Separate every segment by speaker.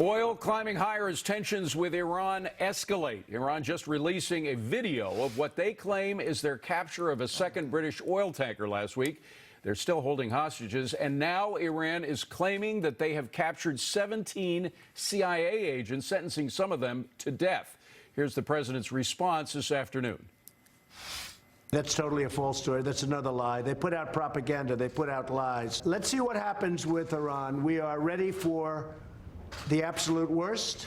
Speaker 1: Oil climbing higher as tensions with Iran escalate. Iran just releasing a video of what they claim is their capture of a second British oil tanker last week. They're still holding hostages, and now Iran is claiming that they have captured 17 CIA agents, sentencing some of them to death. Here's the president's response this afternoon.
Speaker 2: That's totally a false story. That's another lie. They put out propaganda. They put out lies. Let's see what happens with Iran. We are ready for the absolute worst,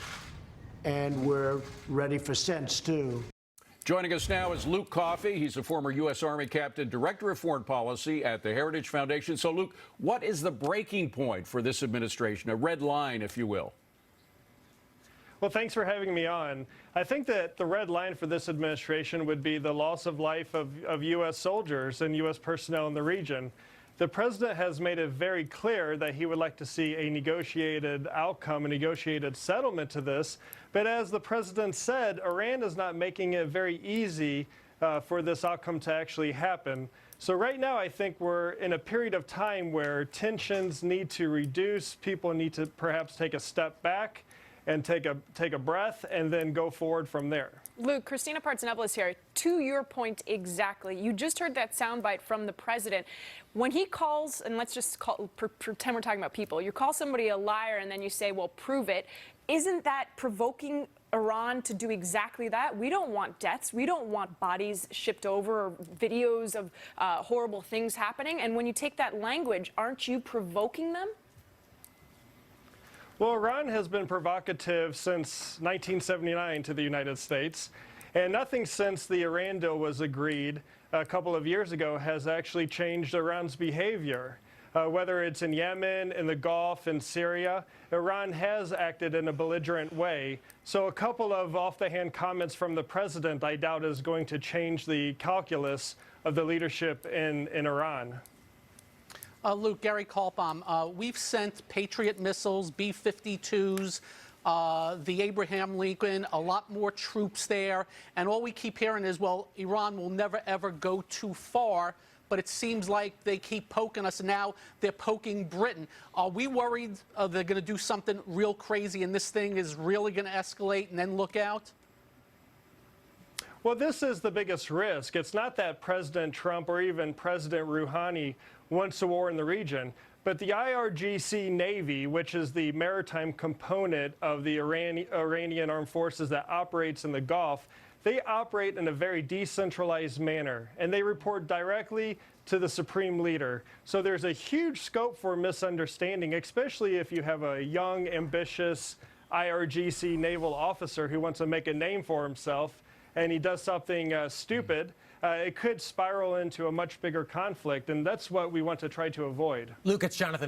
Speaker 2: and we're ready for sense, too.
Speaker 1: Joining us now is Luke Coffey. He's a former U.S. Army captain, director of foreign policy at the Heritage Foundation. So, Luke, what is the breaking point for this administration, a red line, if you will?
Speaker 3: Well, thanks for having me on. I think that the red line for this administration would be the loss of life of U.S. soldiers and U.S. personnel in the region. The president has made it very clear that he would like to see a negotiated outcome, a negotiated settlement to this. But as the president said, Iran is not making it very easy for this outcome to actually happen. So right now, I think we're in a period of time where tensions need to reduce. People need to perhaps take a step back and take a breath and then go forward from there.
Speaker 4: Luke, Christina Partsinevelos here. To your point exactly, you just heard that soundbite from the president. When he calls, and let's just pretend we're talking about people, you call somebody a liar and then you say, well, prove it. Isn't that provoking Iran to do exactly that? We don't want deaths. We don't want bodies shipped over or videos of horrible things happening. And when you take that language, aren't you provoking them?
Speaker 3: Well, Iran has been provocative since 1979 to the United States, and nothing since the Iran deal was agreed a couple of years ago has actually changed Iran's behavior. Whether it's in Yemen, in the Gulf, in Syria, Iran has acted in a belligerent way. So a couple of off-the-hand comments from the president, I doubt, is going to change the calculus of the leadership in Iran.
Speaker 5: Luke, Gary Kalpam, we've sent Patriot missiles, B-52s, the Abraham Lincoln, a lot more troops there. And all we keep hearing is, well, Iran will never, ever go too far. But it seems like they keep poking us, and now they're poking Britain. Are we worried they're going to do something real crazy and this thing is really going to escalate and then look out?
Speaker 3: Well, this is the biggest risk. It's not that President Trump or even President Rouhani wants a war in the region, but the IRGC Navy, which is the maritime component of the Iranian armed forces that operates in the Gulf, they operate in a very decentralized manner, and they report directly to the supreme leader. So there's a huge scope for misunderstanding, especially if you have a young, ambitious IRGC naval officer who wants to make a name for himself, and he does something stupid. It could spiral into a much bigger conflict, and that's what we want to try to avoid.
Speaker 6: Luke, it's Jonathan.